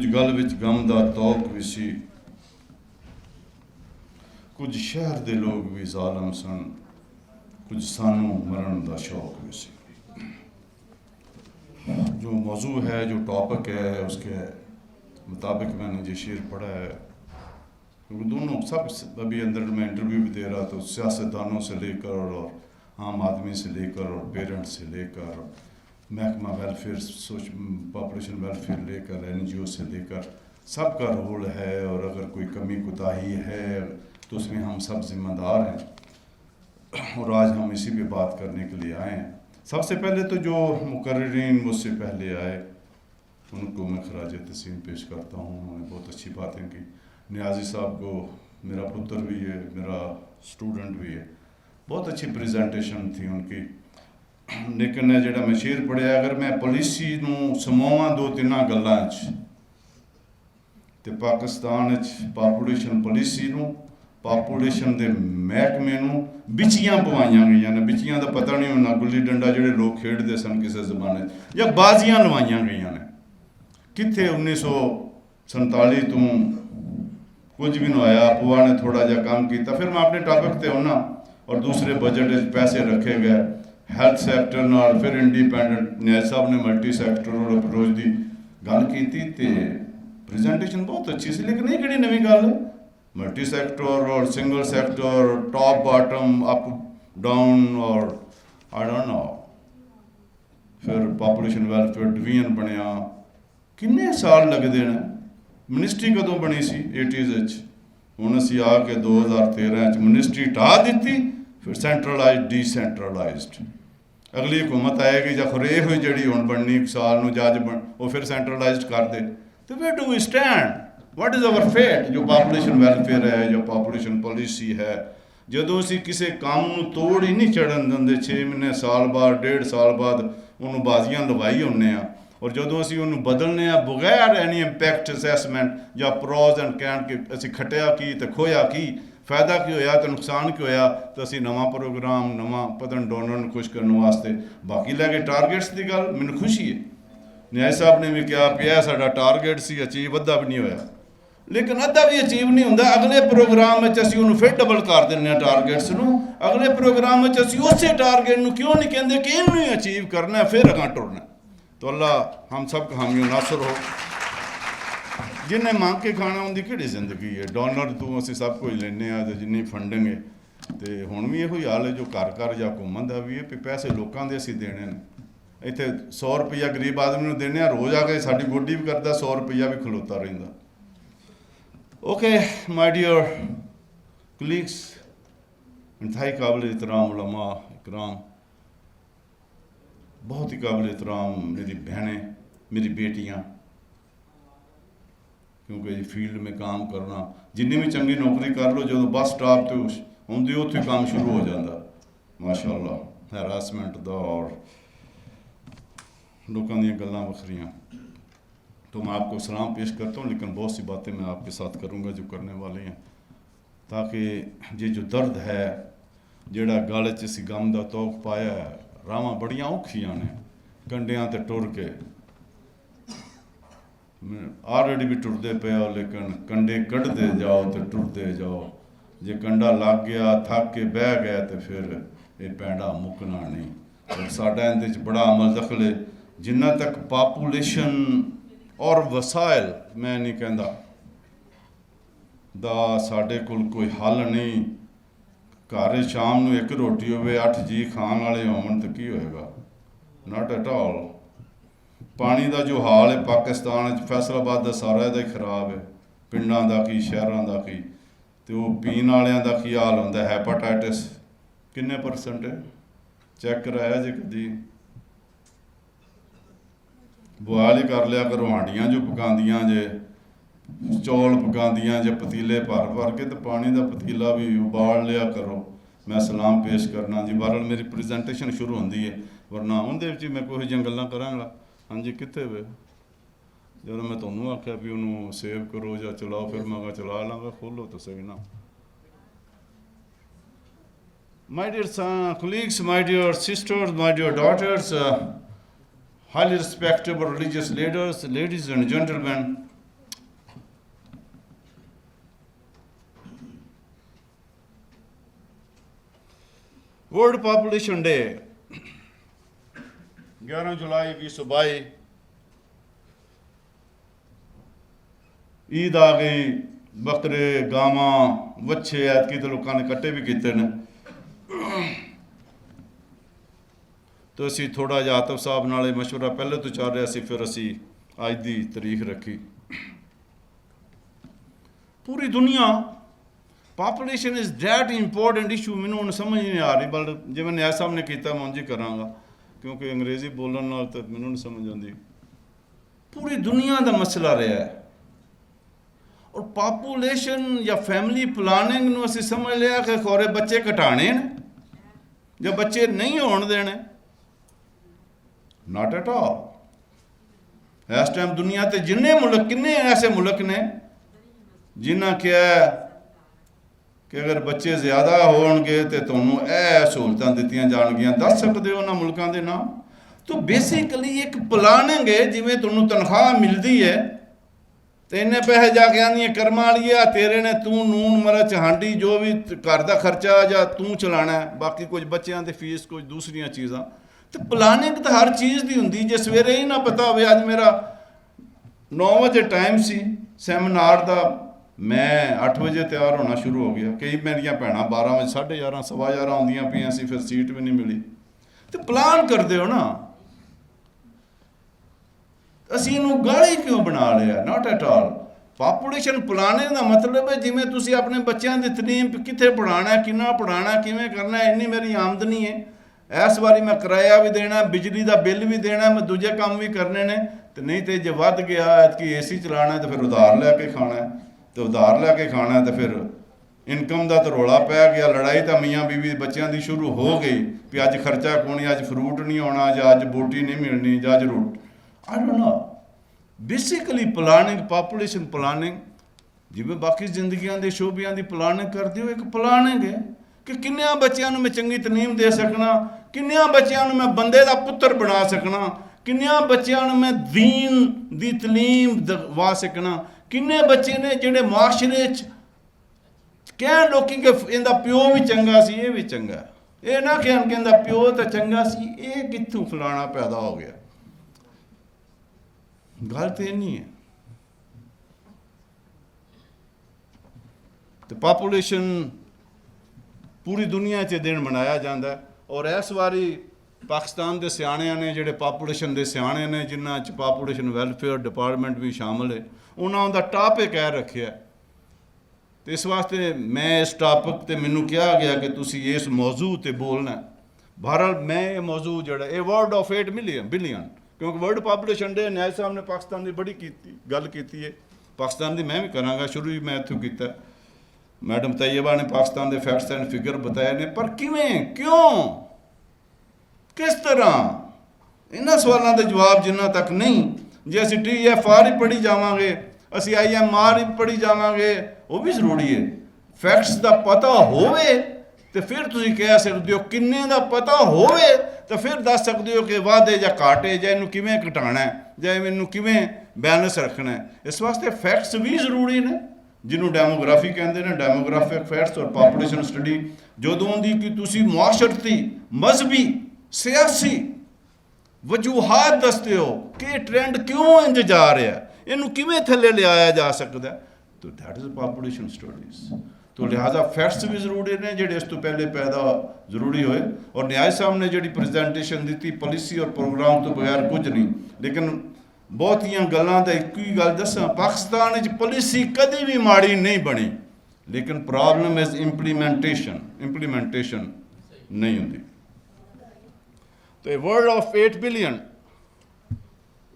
ਕੁਝ ਗੱਲ ਵਿੱਚ ਗਮ ਦਾ ਤੌਕ ਵੀ ਸੀ, ਕੁਝ ਸ਼ਹਿਰ ਦੇ ਲੋਕ ਵੀ ਜ਼ਾਲਮ ਸਨ, ਕੁਝ ਸਾਨੂੰ ਮਰਨ ਦਾ ਸ਼ੌਕ بھی سی. جو موضوع ہے, جو ٹاپک ہے, اس کے مطابق میں نے یہ شعر پڑھا ہے. کیونکہ دونوں سب ابھی اندر میں انٹرویو بھی دے رہا تو سیاستدانوں سے لے کر اور عام آدمی سے لے کر اور پیرنٹ سے لے کر محکمہ ویلفیئر پاپولیشن ویلفیئر لے کر این جی او سے لے کر سب کا رول ہے, اور اگر کوئی کمی کوتاہی ہے تو اس میں ہم سب ذمہ دار ہیں, اور آج ہم اسی پہ بات کرنے کے لیے آئے ہیں. سب سے پہلے تو جو مقررین مجھ سے پہلے آئے ان کو میں خراج تحسین پیش کرتا ہوں. انہوں نے بہت اچھی باتیں کی. نیازی صاحب کو میرا پتر بھی ہے, میرا اسٹوڈنٹ بھی ہے, بہت اچھی پریزنٹیشن تھی ان کی. لیکن جڑا میں شعر پڑھیا, اگر میں پالیسی نوں سماواں دو تیناں گلاں وچ تے پاکستان وچ پاپولیشن پالیسی نوں, پاپولیشن دے محکمے نوں بچیاں پوائیاں گئیاں نے. بچیاں دا پتہ نہیں ہونا, گلی ڈنڈا جڑے لوگ کھیڈدے سن کسے زمانے, یا بازیاں لوائیاں گئیاں نے. کتھے 1947 تو کچھ بھی نہ ہویا. پوا نے تھوڑا جا کام کیتا. پھر میں اپنے ٹاپک تے ہونا, اور دوسرے بجٹ وچ پیسے رکھے گئے ہیلتھ سیکٹر نال. پھر انڈیپینڈنٹ نیاز صاحب نے ملٹی سیکٹرل اپروچ دی گل کیتی تے پریزنٹیشن بہت اچھی سی. لیکن یہ کہڑی نویں گل ہے, ملٹی سیکٹر اور single sector, top bottom, up down, اور آئی ڈونٹ نو. پھر پاپولیشن ویلفیئر ڈویژن بنیا. کنے سال لگتے ہیں. منسٹری کدوں بنی سی 80s. ہوں اسی آ کے 2013 منسٹری ٹا دیتی, پھر سینٹرلائزڈ ڈی سینٹرلائزڈ. اگلی حکومت آئے گی یا خرے ہوئی جڑی ہوں بننی ایک سال نو جج وہ پھر سینٹرلائزڈ کر دے. تو where do we stand, what is over fat. جو پاپولیشن ویلفیئر ہے, جو پاپولیشن پالیسی ہے, جدوں اسی کسی کام نو توڑ ہی نہیں چڑھن دندے, 6 مہینے سال بعد 1.5 سال بعد انہوں بازیاں لوائی ہونے ہیں, اور جدوں اسی انہوں بدلنے ہیں بغیر اینی امپیکٹ اسیسمنٹ یا پروز اینڈ کین کہ اسی کھٹیا کی تے کھویا کی, فائدہ کی ہویا تے نقصان کی ہویا, تو اسی نواں پروگرام نواں پتن ڈونر نوں خوش کرنے واسطے باقی لے کے ٹارگیٹس دی گل مینوں خوشی ہے. نیاز صاحب نے بھی کہا پیا ساڈا ٹارگیٹ سی اچیو ادھا بھی نہیں ہویا, لیکن ادھا بھی اچیو نہیں ہوندا. اگلے پروگرام وچ اسی انہوں پھر ڈبل کر دینے ٹارگیٹس نوں. اگلے پروگرام وچ اسی اسی ٹارگیٹ نوں کیوں نہیں کہندے کہ انہوں ہی اچیو کرنا ہے, پھر اگاں ٹرنا. تو اللہ ہم سب کا حامی و ناصر ہو. جنہیں مانگ کے کھانا ان کی کہڑی زندگی ہے. ڈونر تو اسی سب کچھ لینے آ جنہیں فنڈنگ ہے, تو ہوں بھی یہ حال ہے جو گھر یا حکومت کا بھی ہے. پیسے لوگوں کے اسی دینے نے. اتنے 100 روپیہ غریب آدمی نوں دینے, روز آ کے ساری گوڈی بھی کرتا, 100 روپیہ بھی کھلوتا رہتا. اوکے مائی ڈیئر کلیگس, انتہائی قابل احترام علماء اکرام, بہت ہی قابل احترام میری بہنیں, میری بیٹیاں, کیونکہ یہ فیلڈ میں کام کرنا, جنی بھی چنگی نوکری کر لو, جدو بس سٹاپ تے ہوندی اتنے کام شروع ہو جاتا ماشاء اللہ. ہراسمنٹ دا اور لوگوں دیا گلاں وکھریاں. تو میں آپ کو سلام پیش کرتا ہوں, لیکن بہت سی باتیں میں آپ کے ساتھ کروں گا جو کرنے والے ہیں, تاکہ یہ جو درد ہے جڑا گل چ اسی غم دا توق پایا ہے, راواں بڑیاں اوکھیاں نے کنڈیاں تے ٹر کے, آلریڈی بھی ٹردے پے ہو, لیکن کنڈے کڈتے جاؤ تے ٹردے جاؤ. جے کنڈا لگ گیا تھک کے بہ گئے تو پھر یہ پینڈا مکنا نہیں. اور ساڈا اندر بڑا عمل دخل ہے. جنہ تک پاپولیشن اور وسائل میں نہیں کہندا دا ساڈے کول کوئی حل نہیں. گھر شام نو ایک روٹی ہوئے 8 جی کھان والے ہون تو کی ہوئے گا, ناٹ ایٹ آل. پانی دا جو حال ہے پاکستان فیصل آباد دا سارا دا ہی خراب ہے, پنڈاں دا کی شہراں دا کی. تو وہ پین والیاں دا کی حال ہوندا ہے. ہیپاٹائٹس کنے % ہے چیک کرایا جے کدی؟ بوائل ہی کر لیا کرو. ہانڈیاں جو پکاندیاں جے, چول پکاندیاں جے پتیلے بھر کے, تو پانی دا پتیلا بھی ابال لیا کرو. میں سلام پیش کرنا جی. بہرحال میری پریزنٹیشن شروع ہوندی ہے, ورنہ اندر وچ میں کوئی جہاں گلاں کراں گا. ہاں جی کتنے وے جب میں تمہیں آخیا بھی انہوں سیو کرو یا چلاؤ, پھر میں چلا لاں گا. کھولو تو صحیح نا. My dear colleagues, my dear sisters, my dear daughters, highly respectable religious leaders, ladies and gentlemen, world population day 11 जुलाई 2022, ईद आ गई, बकरे गावां वच्छे ऐतकी तो लोगों ने कट्टे भी किए ने। तो असी थोड़ा जिहा आतिफ साहब नाल मशवरा पहले तो चल रहा सी, फिर असी अज की तारीख रखी। पूरी दुनिया population is that important issue, मैनू हुण समझ नहीं आ रही, बट जिवें न्याय साहब ने किया मैं उंज करांगा, क्योंकि अंग्रेजी बोलण नाल तो मैनू नहीं समझ आती। पूरी दुनिया का मसला रहा है, और पॉपुलेशन या फैमिली प्लानिंग नूं असीं समझ लिया कि खौरे बच्चे घटाने ने या बच्चे नहीं होण देने। Not at all. इस टाइम दुनिया ते जिन्ने मुल्क, किन्ने ऐसे मुल्क ने जिन्हां कहा कि अगर बच्चे ज़्यादा होणगे तो तुहानूं यह सहूलतां दित्तियां जाणगियां। दस सकदे हो उन्हां मुल्कां दे नाम? तो बेसिकली एक प्लानिंग है, जिवें तुहानूं तनख्वाह मिलदी है तो इन्ने पैसे जाके आंदी कर्मा वाली आ, तेरे ने तू नून मिर्च हांडी जो भी घर का खर्चा या तू चलाना है, बाकी कुछ बच्चों की फीस, कुछ दूसरिया चीज़ां। तो प्लानिंग तो हर चीज़ की होंदी। जे सवेरे ही ना पता हो, अज मेरा 9 बजे टाइम सी सैमीनार का, मैं 8 बजे तैयार होना शुरू हो गया। कई मेरिया भैणां 12 बजे, 11:30, 11:15 आउंदियां पईयां सी, फिर सीट भी नहीं मिली। तो प्लान करते हो ना, असीं इहनूं गाली क्यों बना लिया? Not at all. Population planning का मतलब है जिवें तुसीं अपने बच्चों की तलीम कित्थे पढ़ाना है, किन्ना पढ़ाना, किवें करना है। इन्नी मेरी आमदनी है, इस बारी मैं किराया भी देना, बिजली का बिल भी देना, मैं दूजे काम भी करने ने। तो नहीं तो जे वध गया कि AC चलाना है तो फिर उधार लैके खाना है, तो उधार लैके खाना है तो फिर इनकम का तो रौला पै गया। लड़ाई तो मियाँ बीवी बच्चों की शुरू हो गई भी अज खर्चा कोनी, अज फ्रूट नहीं आना, या अज बोटी नहीं मिलनी, या अज रोटी। I don't know. Basically planning, population planning जिवें बाकी जिंदगियां दे शोबियां दी प्लानिंग करते हो, एक प्लानिंग है कि किन्नियां बच्चों मैं चंगी तलीम दे सकना, किन्नियां बच्चों मैं बंदे का पुत्र बना सकना, किन्नियां बच्चों मैं दीन दी तलीम दवा सकना, किन्ने बच्चे ने जिहड़े मुआशरे च कह लोग कि इहदा प्यो भी चंगा सी, ये भी चंगा, ये ना कहन कि इहदा प्यो तो चंगा सी, ये कित्थों फलाना पैदा हो गया। गल तो नहीं है। तो पॉपुलेशन पूरी दुनिया च दिन मनाया जाता है, और इस बारी पाकिस्तान के सियाणियां ने, जिहड़े पॉपुलेशन के सियाणे ने, जिन्हां च पॉपुलेशन वैलफेयर डिपार्टमेंट भी शामिल है, उन्होंने दा टॉपिक कह रखे है। तो इस वास्ते मैं इस टॉपिक ते मैनू कहा गया कि तुसी इस मौजू ते बोलना है। बहरहाल मैं ये मौजू जड़ा ए वर्ड ऑफ 8 बिलियन, क्योंकि वर्ल्ड पॉपुलेशन डे न्याय साहब ने पाकिस्तान की बड़ी गल की है, पाकिस्तान की मैं भी कराँगा, शुरू ही मैं इत्थों किया। मैडम तैयबा ने पाकिस्तान के फैक्ट्स एंड फिगर बताए ने, पर किवें, क्यों, किस तरह, इन्हां सवालों के जवाब जिन्ना तक नहीं, जे असी TFR ही पढ़ी जावांगे, असी IMR ही पढ़ी जावांगे, वो भी जरूरी है। फैक्ट्स का पता होवे तो फिर तुसीं कह सकते हो, किन्ने का पता होवे तो फिर दस सकते हो कि वाधे या घाटे, या इनू किवें घटाना है, या इनू किवें बैलेंस रखना है। इस वास्ते फैक्ट्स भी जरूरी ने, जिन्होंं डेमोग्राफी कहते हैं, डेमोग्राफिक फैक्ट्स और पॉपुलेशन स्टडी। जदों दी कि तुसीं मुआशरती, मजहबी, सियासी वजूहात दसते हो कि ट्रेंड क्यों इंज जा रहा है, इनू किवें थले लियाया जा सकता है, तो दैट इज़ पॉपुलेशन स्टडीज़। तो लिहाजा फैक्ट्स भी जरूरी ने, जेडे इस तो पहले पैदा जरूरी होए। और न्याय साहब ने जी प्रजेंटेशन दी, पॉलिसी और प्रोग्राम तो बगैर कुछ नहीं, लेकिन बहुतियां गल्लां तो एक ही गल दसां, पाकिस्तान पॉलिसी कभी भी माड़ी नहीं बनी, लेकिन प्रॉब्लम इज इंप्लीमेंटेशन नहीं होंगी। तो वर्ल्ड ऑफ 8 बिलियन,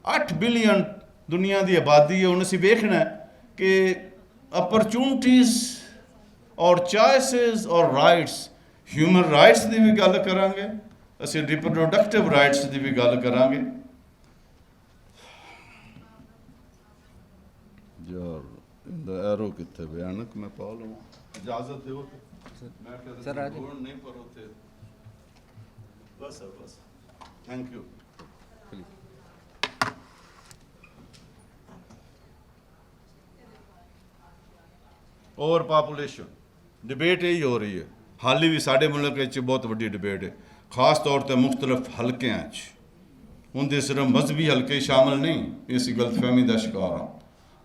8 बिलियन दुनिया की आबादी है। हुण असीं वेखना है कि अपॉर्चुनिटीज़ और चॉइसिस और राइट्स, ह्यूमन राइट्स की भी गल करांगे, असीं रिप्रोडक्टिव राइट्स की भी गल करांगे। यार इनका एरो कितने भयानक, मैं पा लूँ, इजाजत दो। मैं कहता नहीं पर होते, बस है, बस, थैंक यू। और पॉपुलेशन डिबेट यही हो रही है, ਹਾਲੇ ਵੀ ਸਾਡੇ ਮੁਲਕ ਵਿੱਚ ਬਹੁਤ ਵੱਡੀ ਡਿਬੇਟ ਹੈ, ਖਾਸ ਤੌਰ 'ਤੇ ਮੁਖਤਲਿਫ ਹਲਕਿਆਂ 'ਚ। ਉਹਦੇ ਸਿਰਫ ਮਜ਼ਹਬੀ ਹਲਕੇ ਸ਼ਾਮਲ ਨਹੀਂ, ਇਸ ਗਲਤਫਹਿਮੀ ਦਾ ਸ਼ਿਕਾਰ ਹਾਂ।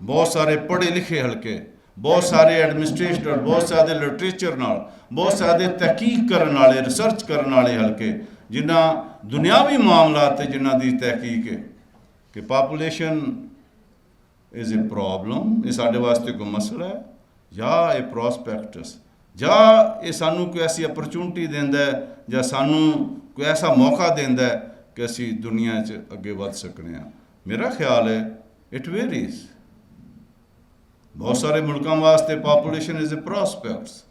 ਬਹੁਤ ਸਾਰੇ ਪੜ੍ਹੇ ਲਿਖੇ ਹਲਕੇ, ਬਹੁਤ ਸਾਰੇ ਐਡਮਿਨਿਸਟ੍ਰੇਟਰ, ਬਹੁਤ ਸਾਰੇ ਲਿਟਰੇਚਰ ਨਾਲ, ਬਹੁਤ ਸਾਰੇ ਤਹਿਕੀਕ ਕਰਨ ਵਾਲੇ, ਰਿਸਰਚ ਕਰਨ ਵਾਲੇ ਹਲਕੇ, ਜਿਨ੍ਹਾਂ ਦੁਨਿਆਵੀ ਮਾਮਲਾਤ 'ਤੇ ਜਿਨ੍ਹਾਂ ਦੀ ਤਹਿਕੀਕ ਹੈ ਕਿ ਪਾਪੂਲੇਸ਼ਨ ਇਜ਼ ਏ ਪ੍ਰੋਬਲਮ, ਇਹ ਸਾਡੇ ਵਾਸਤੇ ਕੋਈ ਮਸਲਾ ਹੈ ਜਾਂ ਇਹ ਪ੍ਰੋਸਪੈਕਟਸ, ਜਾਂ ਇਹ ਸਾਨੂੰ ਕੋਈ ਐਸੀ ਅਪਰਚੁਨਿਟੀ ਦਿੰਦਾ ਹੈ, ਜਾਂ ਸਾਨੂੰ ਕੋਈ ਐਸਾ ਮੌਕਾ ਦਿੰਦਾ ਹੈ ਕਿ ਅਸੀਂ ਦੁਨੀਆ 'ਚ ਅੱਗੇ ਵੱਧ ਸਕਨੇ ਹਾਂ। ਮੇਰਾ ਖਿਆਲ ਹੈ ਇਟ ਵੇਰੀਜ਼। ਬਹੁਤ ਸਾਰੇ ਮੁਲਕਾਂ ਵਾਸਤੇ ਪਾਪੂਲੇਸ਼ਨ ਇਜ਼ ਏ ਪ੍ਰੋਸਪੈਕਟਸ।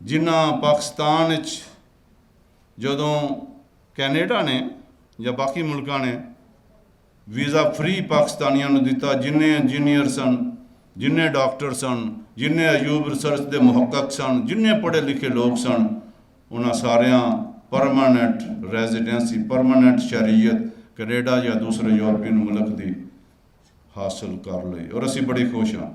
ਜਿਨ੍ਹਾਂ ਪਾਕਿਸਤਾਨ ਵਿੱਚ ਜਦੋਂ ਕੈਨੇਡਾ ਨੇ ਜਾਂ ਬਾਕੀ ਮੁਲਕਾਂ ਨੇ ਵੀਜ਼ਾ ਫ੍ਰੀ ਪਾਕਿਸਤਾਨੀਆਂ ਨੂੰ ਦਿੱਤਾ, ਜਿੰਨੇ ਇੰਜੀਨੀਅਰ ਸਨ, ਜਿੰਨੇ ਡਾਕਟਰ ਸਨ, ਜਿੰਨੇ ਅਯੂਬ ਰਿਸਰਚ ਦੇ ਮੁਹੱਕਕ ਸਨ, ਜਿੰਨੇ ਪੜ੍ਹੇ ਲਿਖੇ ਲੋਕ ਸਨ, ਉਹਨਾਂ ਸਾਰਿਆਂ ਪਰਮਾਨੈਂਟ ਰੈਜ਼ੀਡੈਂਸੀ, ਪਰਮਾਨੈਂਟ ਸ਼ਰੀਅਤ ਕੈਨੇਡਾ ਜਾਂ ਦੂਸਰੇ ਯੂਰਪੀਅਨ ਮੁਲਕ ਦੀ ਹਾਸਲ ਕਰ ਲਈ, ਔਰ ਅਸੀਂ ਬੜੇ ਖੁਸ਼ ਹਾਂ।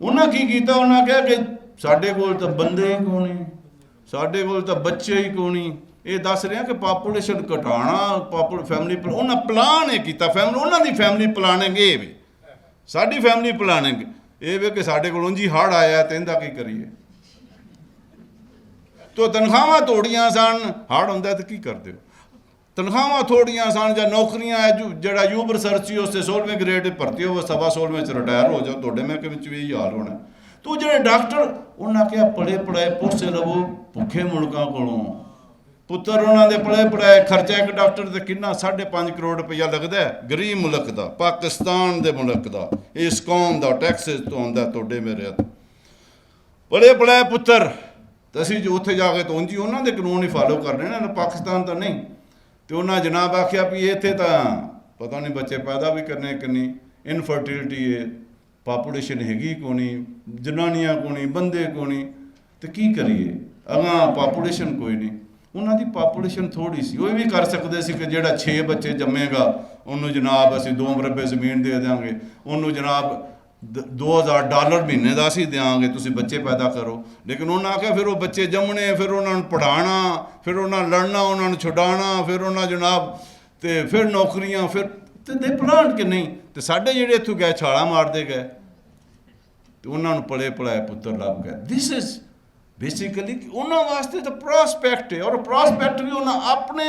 ਉਹਨਾਂ ਕੀ ਕੀਤਾ, ਉਹਨਾਂ ਕਿਹਾ ਕਿ ਸਾਡੇ ਕੋਲ ਤਾਂ ਬੰਦੇ ਹੀ ਕੋਈ ਨਹੀਂ, ਸਾਡੇ ਕੋਲ ਤਾਂ ਬੱਚੇ ਹੀ ਕੋਈ ਨਹੀਂ। ਇਹ ਦੱਸ ਰਿਹਾ ਕਿ ਪਾਪੂਲੇਸ਼ਨ ਘਟਾਉਣਾ, ਫੈਮਿਲੀ ਉਹਨਾਂ ਪਲਾਨ ਇਹ ਕੀਤਾ, ਉਹਨਾਂ ਦੀ ਫੈਮਿਲੀ ਪਲਾਨਿੰਗ ਇਹ ਵੇ, ਸਾਡੀ ਫੈਮਿਲੀ ਪਲਾਨਿੰਗ ਇਹ ਵੇ ਕਿ ਸਾਡੇ ਕੋਲ ਉਂਝ ਹੀ ਹੜ੍ਹ ਆਇਆ ਤੇ ਇਹਦਾ ਕੀ ਕਰੀਏ। ਤੋ ਤਨਖਾਹਾਂ ਤੋੜੀਆਂ ਸਨ, ਹੜ੍ਹ ਹੁੰਦਾ ਤੇ ਕੀ ਕਰਦੇ ਹੋ, ਤਨਖਾਹਾਂ ਥੋੜੀਆਂ ਸਨ ਜਾਂ ਨੌਕਰੀਆਂ, ਜਿਹੜਾ ਯੂਬ ਰਿਸਰਚ ਸੀ ਉਸ 'ਤੇ 16ਵੇਂ ਗ੍ਰੇਡ ਭਰਤੀ ਹੋਵੇ, 16ਵੇਂ 'ਚ ਰਿਟਾਇਰ ਹੋ ਜਾਓ, ਤੁਹਾਡੇ ਮਹਿਕਮੇ ਵਿੱਚ ਵੀ ਇਹੀ ਹਾਲ ਹੋਣਾ। ਤੋ ਜਿਹੜੇ ਡਾਕਟਰ, ਉਹਨਾਂ ਕਿਹਾ ਪੜ੍ਹੇ ਪੜ੍ਹਾਏ ਪੁਰਸੇ ਲਵੋ ਭੁੱਖੇ ਮੁਲਕਾਂ ਕੋਲੋਂ, ਪੁੱਤਰ ਉਹਨਾਂ ਦੇ ਪੜ੍ਹੇ ਪੜ੍ਹਾਏ, ਖਰਚਾ ਇੱਕ ਡਾਕਟਰ ਤੇ ਕਿੰਨਾ 5.5 ਕਰੋੜ ਰੁਪਈਆ ਲੱਗਦਾ ਹੈ, ਗਰੀਬ ਮੁਲਕ ਦਾ, ਪਾਕਿਸਤਾਨ ਦੇ ਮੁਲਕ ਦਾ, ਇਸ ਕੌਮ ਦਾ ਟੈਕਸਿਸ ਤੋਂ ਆਉਂਦਾ ਤੁਹਾਡੇ ਮੇਰੇ ਹੱਥ। ਪੜ੍ਹੇ ਪੜ੍ਹਾਏ ਪੁੱਤਰ, ਤੇ ਅਸੀਂ ਜੋ ਉੱਥੇ ਜਾ ਕੇ ਤਾਂ ਉਂਝ ਹੀ ਉਹਨਾਂ ਦੇ ਕਾਨੂੰਨ ਹੀ ਫਾਲੋ ਕਰਨੇ ਨਾ, ਪਾਕਿਸਤਾਨ ਤਾਂ ਨਹੀਂ। ਤੇ ਉਹਨਾਂ ਜਨਾਬ ਆਖਿਆ ਵੀ ਇੱਥੇ ਤਾਂ ਪਤਾ ਨਹੀਂ ਬੱਚੇ ਪੈਦਾ ਵੀ ਕਰਨੇ ਕਿ ਨਹੀਂ, ਇਨਫਰਟੀਲਿਟੀ ਹੈ, ਪਾਪੂਲੇਸ਼ਨ ਹੈਗੀ ਕੋ ਨਹੀਂ, ਜਨਾਨੀਆਂ ਕੋ ਨਹੀਂ, ਬੰਦੇ ਕੋ ਨਹੀਂ, ਤੇ ਕੀ ਕਰੀਏ, ਅਗਾਂ ਪਾਪੂਲੇਸ਼ਨ ਕੋਈ ਨਹੀਂ। ਉਹਨਾਂ ਦੀ ਪਾਪੂਲੇਸ਼ਨ ਥੋੜ੍ਹੀ ਸੀ, ਉਹ ਵੀ ਕਰ ਸਕਦੇ ਸੀ ਕਿ ਜਿਹੜਾ 6 ਬੱਚੇ ਜੰਮੇਗਾ ਉਹਨੂੰ ਜਨਾਬ ਅਸੀਂ 2 ਮਰਬੇ ਜ਼ਮੀਨ ਦੇ ਦਿਆਂਗੇ, ਉਹਨੂੰ ਜਨਾਬ $2000 ਮਹੀਨੇ ਦਾ ਅਸੀਂ ਦਿਆਂਗੇ, ਤੁਸੀਂ ਬੱਚੇ ਪੈਦਾ ਕਰੋ। ਲੇਕਿਨ ਉਹਨਾਂ ਆਖਿਆ ਫਿਰ ਉਹ ਬੱਚੇ ਜੰਮਣੇ, ਫਿਰ ਉਹਨਾਂ ਨੂੰ ਪੜ੍ਹਾਉਣਾ, ਫਿਰ ਉਹਨਾਂ ਲੜਨਾ, ਉਹਨਾਂ ਨੂੰ ਛੁਡਾਉਣਾ, ਫਿਰ ਉਹਨਾਂ ਜਨਾਬ ਤੇ ਫਿਰ ਨੌਕਰੀਆਂ, ਫਿਰ ਤੇ ਦੇ ਪਲਾਨ ਕਿ ਨਹੀਂ। ਤੇ ਸਾਡੇ ਜਿਹੜੇ ਇੱਥੋਂ ਗਏ ਛਾਲਾਂ ਮਾਰਦੇ ਗਏ, ਤੇ ਉਹਨਾਂ ਨੂੰ ਪਲੇ ਪੜਾਏ ਪੁੱਤਰ ਲੱਭ ਗਏ। ਦਿਸ ਇਜ਼ ਬੇਸਿਕਲੀ ਉਹਨਾਂ ਵਾਸਤੇ ਤਾਂ ਪ੍ਰੋਸਪੈਕਟ ਹੈ, ਔਰ ਪ੍ਰੋਸਪੈਕਟ ਵੀ ਉਹਨਾਂ ਆਪਣੇ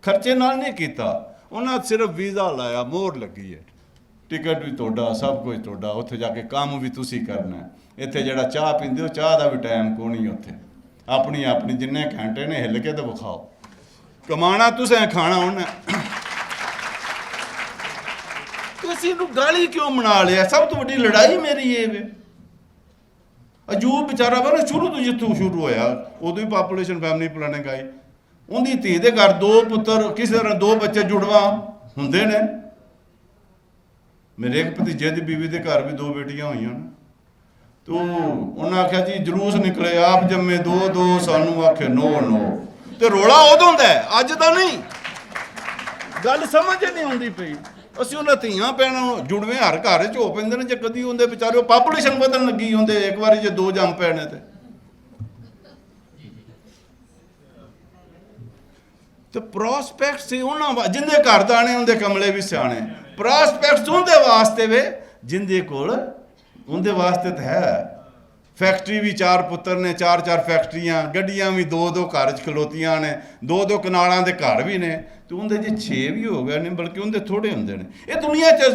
ਖਰਚੇ ਨਾਲ ਨਹੀਂ ਕੀਤਾ, ਉਹਨਾਂ ਸਿਰਫ ਵੀਜ਼ਾ ਲਾਇਆ, ਮੋਹਰ ਲੱਗੀ ਹੈ, ਟਿਕਟ ਵੀ ਤੁਹਾਡਾ, ਸਭ ਕੁਝ ਤੁਹਾਡਾ, ਉੱਥੇ ਜਾ ਕੇ ਕੰਮ ਵੀ ਤੁਸੀਂ ਕਰਨਾ। ਇੱਥੇ ਜਿਹੜਾ ਚਾਹ ਪੀਂਦੇ ਹੋ, ਚਾਹ ਦਾ ਵੀ ਟਾਈਮ ਕੋਈ ਨਹੀਂ ਉੱਥੇ, ਆਪਣੀ ਜਿੰਨੇ ਘੰਟੇ ਨੇ ਹਿੱਲ ਕੇ ਤਾਂ ਵਿਖਾਓ, ਕਮਾਣਾ ਤੁਸੀਂ, ਖਾਣਾ ਉਹਨੇ। ਤੁਸੀਂ ਇਹਨੂੰ ਗਾਲੀ ਕਿਉਂ ਬਣਾ ਲਿਆ? ਸਭ ਤੋਂ ਵੱਡੀ ਲੜਾਈ ਮੇਰੀ ਇਹ ਵੇ। ਅਜੂਬ ਵਿਚਾਰਾ ਵਾ ਨਾ, ਸ਼ੁਰੂ ਤੋਂ ਜਿੱਥੋਂ ਸ਼ੁਰੂ ਹੋਇਆ ਉਦੋਂ ਹੀ ਪਾਪੂਲੇਸ਼ਨ ਫੈਮਿਲੀ ਪਲਾਨਿੰਗ ਆਈ। ਉਹਦੀ ਧੀ ਦੇ ਘਰ 2 ਪੁੱਤਰ, ਕਿਸੇ ਤਰ੍ਹਾਂ 2 ਬੱਚੇ ਜੁੜਵਾ ਹੁੰਦੇ ਨੇ। ਮੇਰੇ ਇੱਕ ਭਤੀਜੇ ਦੀ ਬੀਵੀ ਦੇ ਘਰ ਵੀ 2 ਬੇਟੀਆਂ ਹੋਈਆਂ ਨੇ। ਤੋ ਉਹਨਾਂ ਆਖਿਆ ਜੀ ਜਲੂਸ ਨਿਕਲੇ, ਆਪ ਜੰਮੇ 2 ਸਾਨੂੰ ਆਖੇ ਨੋ। ਤੇ ਰੋਲਾ ਉਦੋਂ ਦਾ, ਅੱਜ ਦਾ ਨਹੀਂ। ਗੱਲ ਸਮਝ ਨਹੀਂ ਆਉਂਦੀ ਪਈ। ਅਸੀਂ ਉਹਨਾਂ ਧੀਆਂ ਭੈਣਾਂ ਨੂੰ ਜੁੜਵੇਂ ਹਰ ਘਰ 'ਚ ਹੋ ਪੈਂਦੇ ਨੇ, ਜੇ ਕਦੀ ਹੁੰਦੇ ਵਿਚਾਰੇ ਪਾਪੂਲੇਸ਼ਨ ਵਧਣ ਲੱਗੀ ਹੁੰਦੇ, ਇੱਕ ਵਾਰੀ ਜੇ 2 ਜੰਮ ਪੈਣੇ ਤੇ ਪ੍ਰੋਸਪੈਕਟ ਸੀ ਉਹਨਾਂ ਜਿੰਦੇ ਘਰ ਦਾਣੇ ਉਹਦੇ ਕਮਲੇ ਵੀ ਸਿਆਣੇ। ਪ੍ਰੋਸਪੈਕਟਸ ਉਹਦੇ ਵਾਸਤੇ ਵੇ ਜਿੰਦੇ ਕੋਲ, ਉਹਦੇ ਵਾਸਤੇ ਤਾਂ ਹੈ। ਫੈਕਟਰੀ ਵੀ 4 ਪੁੱਤਰ ਨੇ, 4 ਫੈਕਟਰੀਆਂ, ਗੱਡੀਆਂ ਵੀ 2 ਘਰ 'ਚ ਖਲੋਤੀਆਂ ਨੇ, 2 ਕਨਾਲਾਂ ਦੇ ਘਰ ਵੀ ਨੇ, ਤੇ ਉਹਦੇ ਜੇ 6 ਵੀ ਹੋ ਗਏ ਨੇ, ਬਲਕਿ ਉਹਦੇ ਥੋੜ੍ਹੇ ਹੁੰਦੇ ਨੇ। ਇਹ ਦੁਨੀਆ 'ਚ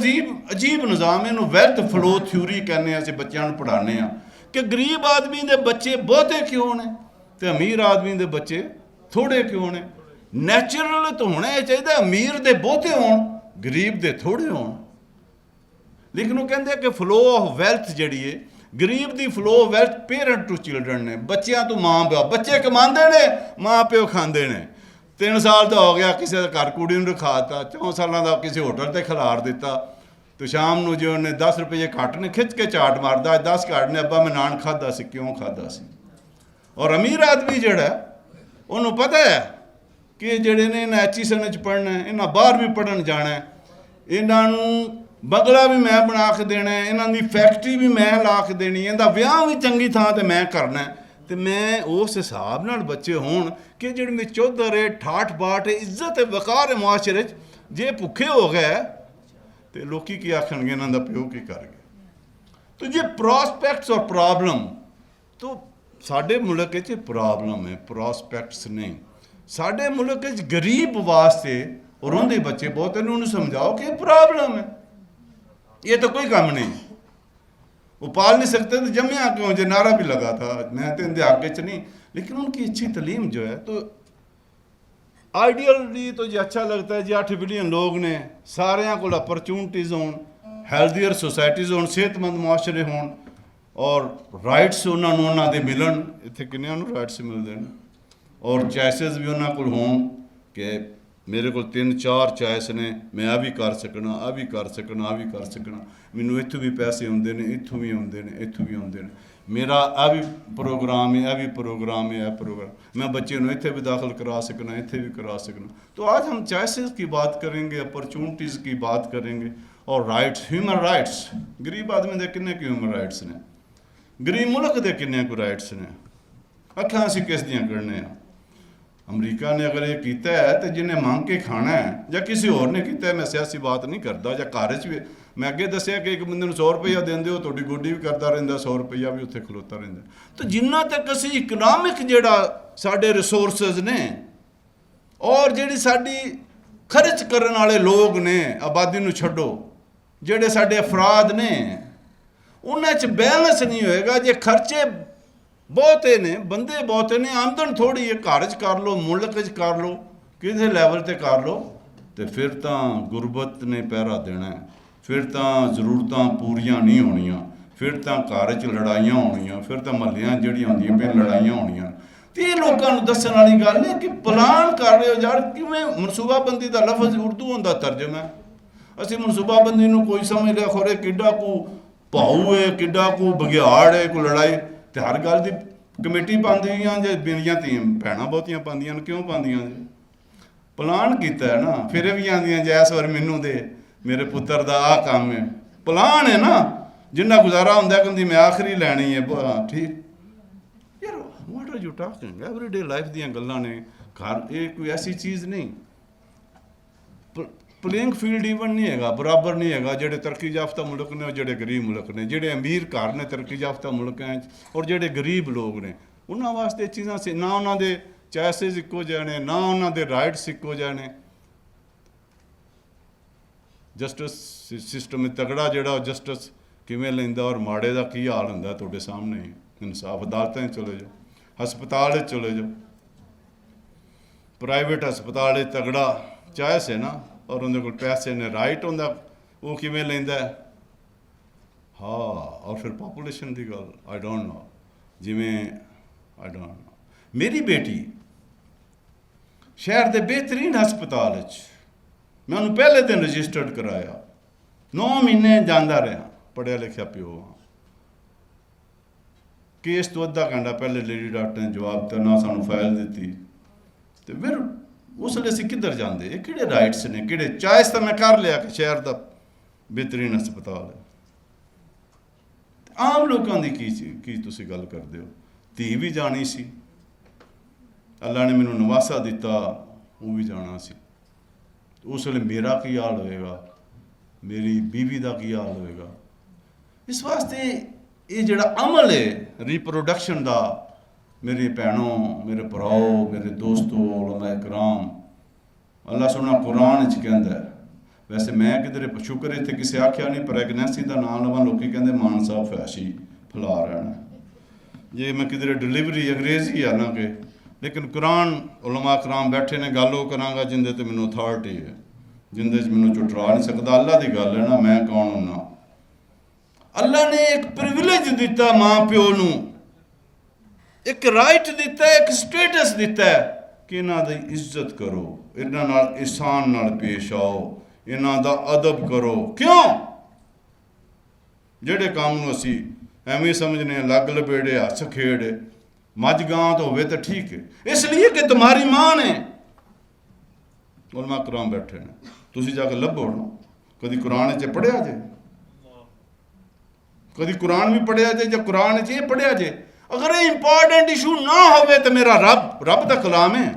ਅਜੀਬ ਨਿਜ਼ਾਮ, ਇਹਨੂੰ ਵੈਲਥ ਫਲੋ ਥਿਊਰੀ ਕਹਿੰਦੇ ਹਾਂ। ਅਸੀਂ ਬੱਚਿਆਂ ਨੂੰ ਪੜ੍ਹਾਉਂਦੇ ਹਾਂ ਕਿ ਗਰੀਬ ਆਦਮੀ ਦੇ ਬੱਚੇ ਬਹੁਤੇ ਕਿਉਂ ਨੇ ਤੇ ਅਮੀਰ ਆਦਮੀ ਦੇ ਬੱਚੇ ਥੋੜ੍ਹੇ ਕਿਉਂ ਨੇ। ਨੈਚੁਰਲ ਤਾਂ ਹੋਣਾ ਇਹ ਚਾਹੀਦਾ, ਅਮੀਰ ਦੇ ਬਹੁਤੇ ਹੋਣ, ਗਰੀਬ ਦੇ ਥੋੜ੍ਹੇ ਹੋਣ। ਲੇਕਿਨ ਉਹ ਕਹਿੰਦੇ ਕਿ ਫਲੋ ਆਫ ਵੈਲਥ ਜਿਹੜੀ ਹੈ, ਗਰੀਬ ਦੀ flow wealth parent to children ਨੇ, ਬੱਚਿਆਂ ਤੋਂ ਮਾਂ ਪਿਓ। ਬੱਚੇ ਕਮਾਉਂਦੇ ਨੇ, ਮਾਂ ਪਿਓ ਖਾਂਦੇ ਨੇ। 3 ਸਾਲ ਦਾ ਹੋ ਗਿਆ, ਕਿਸੇ ਦਾ ਘਰ ਕੁੜੀ ਨੂੰ ਰਖਾਤਾ, 4 ਸਾਲਾਂ ਦਾ ਕਿਸੇ ਹੋਟਲ ਤੇ ਖਿਲਾਰ ਦਿੱਤਾ, ਤੇ ਸ਼ਾਮ ਨੂੰ ਜੇ ਉਹਨੇ 10 ਰੁਪਏ ਘੱਟ ਨੇ ਖਿੱਚ ਕੇ ਚਾਟ ਮਾਰਦਾ, 10 ਘੱਟ ਨੇ, ਅੱਬਾ ਮੈਂ ਨਾਨ ਖਾਧਾ ਸੀ, ਕਿਉਂ ਖਾਧਾ ਸੀ। ਔਰ ਅਮੀਰ ਆਦਮੀ ਜਿਹੜਾ, ਉਹਨੂੰ ਪਤਾ ਹੈ ਕਿ ਜਿਹੜੇ ਨੇ ਇਹਨਾਂ HESN 'ਚ ਪੜ੍ਹਨਾ, ਇਹਨਾਂ ਬਾਹਰ ਵੀ ਪੜ੍ਹਨ ਜਾਣਾ, ਇਹਨਾਂ ਨੂੰ ਬੰਗਲਾ ਵੀ ਮੈਂ ਬਣਾ ਕੇ ਦੇਣਾ, ਇਹਨਾਂ ਦੀ ਫੈਕਟਰੀ ਵੀ ਮੈਂ ਲਾ ਕੇ ਦੇਣੀ, ਇਹਦਾ ਵਿਆਹ ਵੀ ਚੰਗੀ ਥਾਂ ਤੇ ਮੈਂ ਕਰਨਾ। ਤੇ ਮੈਂ ਉਸ ਹਿਸਾਬ ਨਾਲ ਬੱਚੇ ਹੋਣ ਕਿ ਜਿਹੜੇ ਵਿੱਚ ਚੌਧਰ ਹੈ, ਠਾਠ ਬਾਠ ਹੈ, ਇੱਜ਼ਤ ਹੈ, ਵਕਾਰ ਹੈ ਮੁਆਸ਼ਰੇ 'ਚ। ਜੇ ਭੁੱਖੇ ਹੋ ਗਏ ਤੇ ਲੋਕੀ ਕੀ ਆਖਣਗੇ, ਇਹਨਾਂ ਦਾ ਪਿਓ ਕੀ ਕਰ ਗਿਆ। ਤੋ ਜੇ ਪ੍ਰੋਸਪੈਕਟਸ ਔਰ ਪ੍ਰੋਬਲਮ, ਤੋ ਸਾਡੇ ਮੁਲਕ 'ਚ ਪ੍ਰੋਬਲਮ ਹੈ, ਪ੍ਰੋਸਪੈਕਟਸ ਨਹੀਂ। ਸਾਡੇ ਮੁਲਕ 'ਚ ਗਰੀਬ ਵਾਸਤੇ ਔਰ ਉਹਦੇ ਬੱਚੇ ਬਹੁਤ, ਇਹਨੂੰ ਸਮਝਾਓ कि प्रॉब्लम है, ये तो कोई काम नहीं, वो पाल नहीं सकते तो जमिया क्यों। जो नारा भी लगा था, मैं तो इनके आगे च नहीं, लेकिन उनकी अच्छी तलीम जो है, तो आइडियली तो ये अच्छा लगता है जी 8 बिलियन लोग ने, सारे को अपॉर्चुनिटीज़ होन, हैल्थीयर सोसाइटीज़ होन, सेहतमंद मुआशरे होन, और राइट्स उन्होंने मिलन। इतने किन्नियां राइट्स मिलते हैं, और चॉइसेस भी उन्होंने को होन कि मेरे को 3-4 चॉइस ने, मैं आ भी कर सकना, आ भी कर सकना, आ भी कर सकना, मैनू इत्थों भी पैसे आते हैं, इत्थों भी आते हैं, इत्थों भी आते हैं, मेरा आ भी प्रोग्राम है, आ भी प्रोग्राम है, आ प्रोग्राम, मैं बच्चे को इत्थे भी दाखिल करा सकना, इत्थे भी करा सकना। तो आज हम चॉइसेस की बात करेंगे, अपॉर्चुनिटीज़ की बात करेंगे, और राइट्स, ह्यूमन राइट्स। गरीब आदमी के किन्ने ह्यूमन राइट्स ने, गरीब मुल्क के किन्ने को राइट्स ने। अखां असीं किस दियां करने आ। अमरीका ने अगर ये किया है तो जिन्हें मांग के खाना है, या किसी और ने किया है, मैं सियासी बात नहीं करता, या घर भी मैं अगे दसिया कि एक बंदे 100 रुपया देंदे हो, तुहाडी गोडी भी करता रहिंदा, 100 रुपया भी उत्थे खलोता रहिंदा। तो जिन्ना तक असीं इकनॉमिक जिहड़ा साडे रिसोर्सिस ने, और जिहड़ी साडी खर्च करन वाले लोग ने, आबादी नूं छड्डो, जिहड़े साडे अफराद ने, उन्हां च बैलेंस नहीं होएगा। जे खर्चे बहुते ने, बंदे बहुते ने, आमदन थोड़ी है, घर च कर लो, मुल्क च कर लो, किसी लैवल ते कर लो, तो फिर तो गुरबत ने पहरा देना है, फिर तो जरूरतां पूरियां नहीं होनियां, फिर तो घर च लड़ाइयां होनियां, फिर तो महल्लियां जिहड़ियां होंदियां पे लड़ाइयां होनियां। तो ये लोगों को दस्सण वाली गल है कि प्लान कर रहे हो यार, किवें मनसूबाबंदी का लफज उर्दू होंदा तर्जमा है, असीं मनसूबाबंदी नूं कोई समझ लिया खोरे किड्डा को भाऊ है, किड्डा को बघियाड़ है, कोई लड़ाई। तो हर गल की कमेटी पाँदियां जे मेरियां भैणां बहुतियां पाँदियां, क्यों पाँदियां जी, प्लान किया है ना। फिर भी आंदियां जे इस बार मैनू दे, मेरे पुत्र का आ काम है, प्लान है ना, जिन्ना गुजारा होंदा कहंदी मैं आखिरी लैनी है, ठीक यार। What are you talking, everyday life दीयां गल्लां ने, घर ये कोई ऐसी चीज़ नहीं। प्लेइंग फील्ड ईवन नहीं है, बराबर नहीं है। जोड़े तरक्की याफ्ता मुल्क ने और जोड़े गरीब मुल्क ने, जोड़े अमीर घर ने तरक्की याफ्ता मुल्क और जोड़े गरीब लोग ने, उन्होंने वास्ते चीज़ां से ना उन्होंने चॉइसेस इक्को जाने, ना उन्होंने राइट्स इक्को जाने। जस्टिस सिस्टम तगड़ा जोड़ा जस्टिस किवें लैंदा और माड़े का की हाल हुंदा तुहाडे सामने ही। इंसाफ अदालतें चले जाओ, हस्पताल चले जाओ, प्राइवेट हस्पताल तगड़ा चॉइस है ना, और उनके कोल पैसे ने, राइट होंदा, वो किवें लैंदा है। हाँ, और फिर पॉपुलेशन की गल आई डोंट नो, जिवें आई डोंट नो। मेरी बेटी शहर के बेहतरीन हस्पताल मैं उन्हें पहले दिन रजिस्टर्ड कराया, 9 महीने जाता रहा, पढ़िया लिखा प्यो हाँ। केस तो अद्धा घंटा पहले लेडी डॉक्टर ने जवाब दिता, ना सानू फाइल दी। तो फिर उस वे असीं किधर जाते, ये किहड़े राइट्स ने, किहड़े चॉइस तो मैं कर लिया कि शहर का बेहतरीन हस्पताल है। आम लोगों की तुसीं गल करदे हो। धी भी जानी सी, अल्लाह ने मैनू नवासा दिता, वो भी जाना सी। उस वे मेरा की हाल होएगा, मेरी बीवी का की हाल होएगा। इस वास्ते ये जिहड़ा अमल है रिप्रोडक्शन का, मेरी भैनों, मेरे भराओ, मेरे दोस्तों, उलमा कराम, अल्लाह सोना कुरान च कहंदा है। वैसे मैं किधरे शुक्र इत्थे किसी आख्या नहीं, प्रैगनेंसी का नाम लवां लोग कहते मान साहब फैशी फैला रहना। जे मैं किधरे डिलीवरी अंग्रेजी है ना कि, लेकिन कुरान उलमा कराम बैठे ने, गल वो करांगा जिंदे ते मैनू अथॉरिटी है, जिंदे च मैनू चुटरा नहीं सकता। अल्लाह की गल है ना, मैं कौन होना। اللہ نے ایک پریویلیج دیتا ماں پیو نو، ایک رائٹ دیتا ہے، ایک سٹیٹس دیتا ہے کہ انہاں دی عزت کرو، انہاں نال احسان نال پیش آؤ، انہاں دا ادب کرو۔ کیوں؟ جڑے کام نو اسی ایویں سمجھنے لگ لبیڑے ہس کھیڑے مجھ گاں تو ہوئے تو ٹھیک ہے، اس لیے کہ تمہاری ماں نے۔ علماء کرام بیٹھے نے، تسی جا کے لبو نا، کدی قرآن چ پڑھیا جے، کدی قرآن بھی پڑھیا جے یا قرآن چ پڑھیا جے۔ اگر یہ امپورٹنٹ ایشو نہ ہوئے تو میرا رب دا کلام ہے،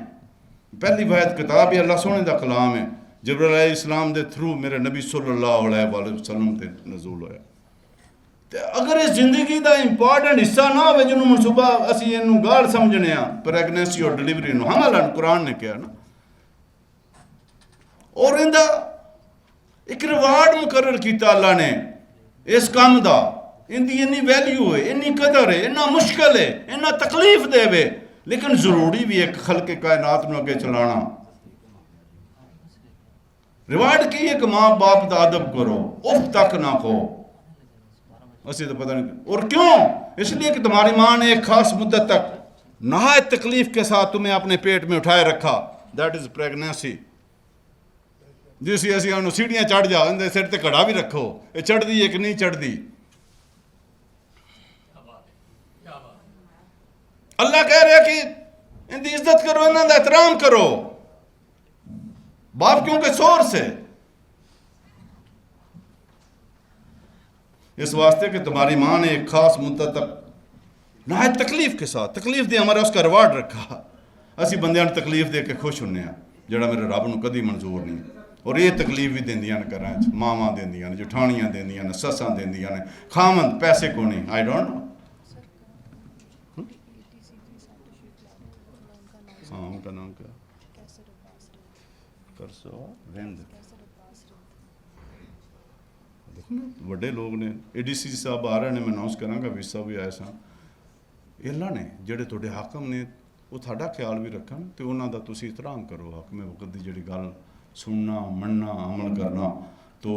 پہلی واحد کتاب ہے، اللہ سونے دا کلام ہے، جبرائیل علیہ السلام دے تھرو میرے نبی صلی اللہ علیہ وآلہ وسلم تے نزول ہویا۔ اگر اس زندگی دا امپورٹنٹ حصہ نہ ہوئے جنہوں منصوبہ اسی انہوں گال سمجھنے ہیں، پریگنینسی اور ڈیلیوری نو حملہ قرآن نے کیا نا، اور اندہ ایک ریوارڈ مقرر کیتا اللہ نے اس کام دا، اندی انی ویلیو ہے، انی قدر ہے، اتنا مشکل ہے، اتنا تکلیف دے وے، لیکن ضروری بھی ایک خلق کائنات میں اگے چلانا۔ ریوارڈ کی ایک ماں باپ دا ادب کرو، اف تک نہ کھو، اسی تو پتہ نہیں، اور کیوں؟ اس لیے کہ تمہاری ماں نے ایک خاص مدت تک نہایت تکلیف کے ساتھ تمہیں اپنے پیٹ میں اٹھائے رکھا، دیٹ از پریگنینسی۔ جیسی ایسی انہوں سیڑھیاں چڑھ جا، اندھے سر تے کھڑا بھی رکھو، یہ چڑھ دی ایک نہیں چڑھ دی۔ اللہ کہہ رہے کہ ان دی عزت کرو، انہوں دا احترام کرو، باپ کیونکہ سورس ہے، اس واسطے کہ تمہاری ماں نے ایک خاص مدت تک نہایت تکلیف کے ساتھ، تکلیف دے ہمارا اس کا ریوارڈ رکھا۔ اسی بندیاں نے تکلیف دے کے خوش ہونے ہیں، جڑا میرے رب نو کدی منظور نہیں، اور یہ تکلیف بھی دیندیاں نے کراں، ماواں دیندیاں نے، جٹھانیاں دیندیاں نے، سساں دیندیاں نے، خامند پیسے کو نہیں، آئی ڈونٹ نو۔ ہاں ان کا نام کیا؟ کرسو رند، وڈے لوگ نے، اے ڈی سی صاحب آ رہے ہیں، میں اناؤنس کراں گا، ویسا بھی آئے سن۔ اللہ نے جڑے تھوڑے حاکم نے وہ تھوڑا خیال بھی رکھن تو انہاں دا تسی احترام کرو، حاکم وقت دی جڑی گل سننا، مننا، عمل کرنا۔ تو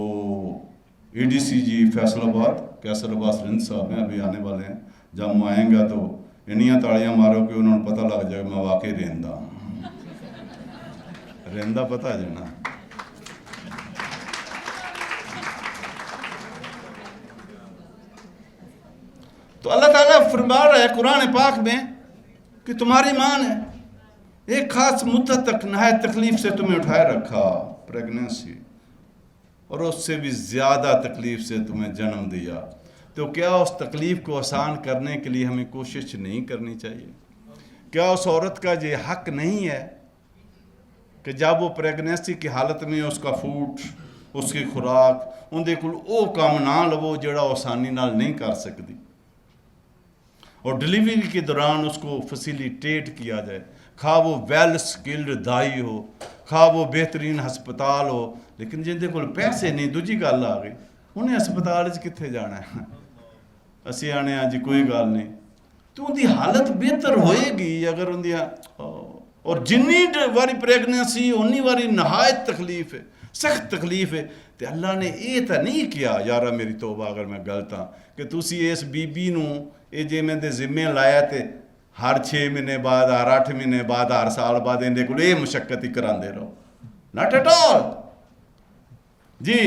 اے ڈی سی جی فیصل آباد کیسر عباس رند صاحب ہیں، ابھی آنے والے ہیں، جب وہ آئیں گا تو انیاں تاڑیاں مارو کہ انہوں نے پتہ لگ جائے میں واقعی رہندہ رہندہ پتہ ہے نا۔ تو اللہ تعالیٰ فرما رہا ہے قرآن پاک میں کہ تمہاری ماں نے ایک خاص مدت تک نہایت تکلیف سے تمہیں اٹھائے رکھا، پریگنینسی، اور اس سے بھی زیادہ تکلیف سے تمہیں جنم دیا۔ تو کیا اس تکلیف کو آسان کرنے کے لیے ہمیں کوشش نہیں کرنی چاہیے؟ کیا اس عورت کا یہ حق نہیں ہے کہ جب وہ پریگنینسی کی حالت میں اس کا فوڈ، اس کی خوراک، ان دے کول او کام نہ لو جڑا آسانی نال نہیں کر سکتی، اور ڈیلیوری کے دوران اس کو فیسیلیٹیٹ کیا جائے، خواہ وہ ویل سکلڈ دائی ہو، خواہ وہ بہترین ہسپتال ہو، لیکن جن دے کول پیسے نہیں، دوجی گل آ گئی، انہیں ہسپتال کتنے جانا ہے؟ اسی آنے جی کوئی گل نہیں، تو ان دی حالت بہتر ہوئے گی اگر ان دی، اور جنی واری پریگنینسی انی واری نہایت تکلیف ہے، سخت تکلیف ہے۔ تو اللہ نے یہ تو نہیں کیا، یارہ میری توبہ اگر میں غلط ہاں، کہ تسی اس بی بی نو یہ جی میں دے ذمے لایا تے ہر 6 مہینے بعد، ہر 8 مہینے بعد، ہر سال بعد اندے کو یہ مشقت ہی کراندے رہو، ناٹ ایٹ آل جی۔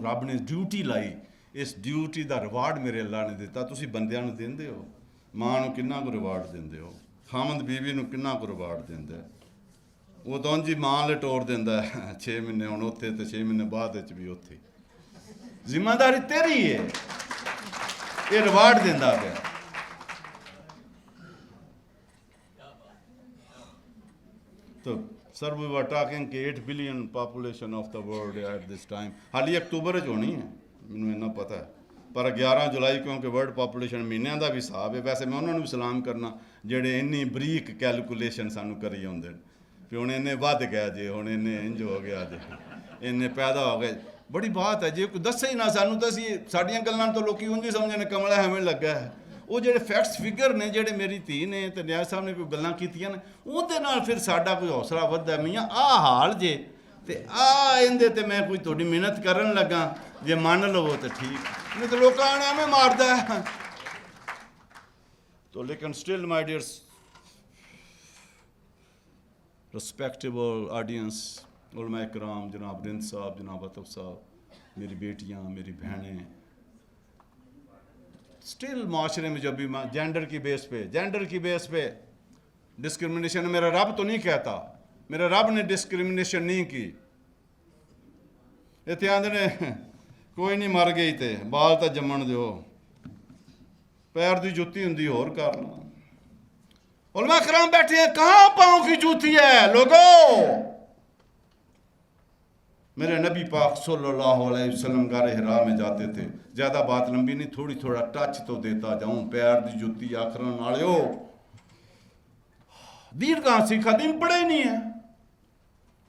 رب نے ڈیوٹی لائی، اس ڈیوٹی دا ریوارڈ میرے اللہ نے دیتا۔ تسی بندیاں نو دیندے ہو، ماں نو کنا کو ریوارڈ دیندے ہو، خامند بیوی نو کنا کو ریوارڈ دیندے وہ تو جی ماں لے ٹور دیندا ہے 6 مہینے ہن اوتھے تے 6 مہینے بعد وچ بھی اوتھے، ذمہ داری تیری ہے، یہ ریوارڈ دیندا پیا۔ تو سر we were talking کہ 8 billion population of the world at this time، حالی اکتوبر ہونی ہے، ਮੈਨੂੰ ਇੰਨਾ ਪਤਾ ਹੈ। ਪਰ 11 ਜੁਲਾਈ ਕਿਉਂਕਿ ਵਰਲਡ ਪਾਪੂਲੇਸ਼ਨ ਮਹੀਨਿਆਂ ਦਾ ਵੀ ਹਿਸਾਬ ਹੈ। ਵੈਸੇ ਮੈਂ ਉਹਨਾਂ ਨੂੰ ਵੀ ਸਲਾਮ ਕਰਨਾ ਜਿਹੜੇ ਇੰਨੀ ਬਰੀਕ ਕੈਲਕੂਲੇਸ਼ਨ ਸਾਨੂੰ ਕਰੀ ਆਉਂਦੇ ਨੇ ਵੀ ਹੁਣ ਇੰਨੇ ਵੱਧ ਗਿਆ ਜੇ, ਹੁਣ ਇੰਨੇ ਇੰਜ ਹੋ ਗਿਆ ਜੇ, ਇੰਨੇ ਪੈਦਾ ਹੋ ਗਏ। ਬੜੀ ਬਾਤ ਹੈ। ਜੇ ਕੋਈ ਦੱਸੇ ਹੀ ਨਾ ਸਾਨੂੰ ਤਾਂ ਅਸੀਂ ਸਾਡੀਆਂ ਗੱਲਾਂ ਤੋਂ ਲੋਕੀ ਉਂਝ ਹੀ ਸਮਝਣ ਕਮਲਾ ਐਵੇਂ ਲੱਗਾ ਹੈ। ਉਹ ਜਿਹੜੇ ਫੈਕਟਸ ਫਿਗਰ ਨੇ ਜਿਹੜੇ ਮੇਰੀ ਧੀ ਨੇ ਤੇ ਨਿਆਜ਼ ਸਾਹਿਬ ਨੇ ਕੋਈ ਗੱਲਾਂ ਕੀਤੀਆਂ ਨੇ ਉਹਦੇ ਨਾਲ ਫਿਰ ਸਾਡਾ ਕੋਈ ਹੌਸਲਾ ਵੱਧਦਾ। ਮੀਆਂ ਆਹ ਹਾਲ ਜੇ ਤੇ ਇਹਦੇ ਤੇ ਮੈਂ ਕੋਈ ਤੁਹਾਡੀ ਮਿਹਨਤ ਕਰਨ ਲੱਗਾ, ਜੇ ਮੰਨ ਲਵੋ ਤਾਂ ਠੀਕ, ਨਹੀਂ ਤਾਂ ਲੋਕਾਂ ਨੇ ਐਵੇਂ ਮਾਰਦਾ ਹੈ। تو لیکن still my dear respectable audience, علماء کرام، جناب رند صاحب، جناب عطف صاحب، میری بیٹیاں، میری بہنیں، اسٹل معاشرے میں جب بھی جینڈر کی بیس پہ ڈسکرمنیشن، میرا رب تو نہیں کہتا، میرا رب نے ڈسکرمنیشن نہیں کی، اتیاں نے کوئی نہیں مر گئی تے بال تا جمن دیو، پیر دی جوتی ہندی اور کر لوں۔ علماء کرام بیٹھے ہیں، کہاں پاؤں کی جوتی ہے لوگوں؟ میرے نبی پاک صلی اللہ علیہ وسلم غار حرا میں جاتے تھے، زیادہ بات لمبی نہیں، تھوڑا ٹچ تو دیتا جاؤں، پیر دی جوتی آخرن والے ہو، دین کہاں سیکھا؟ دین پڑھے ہی نہیں ہے۔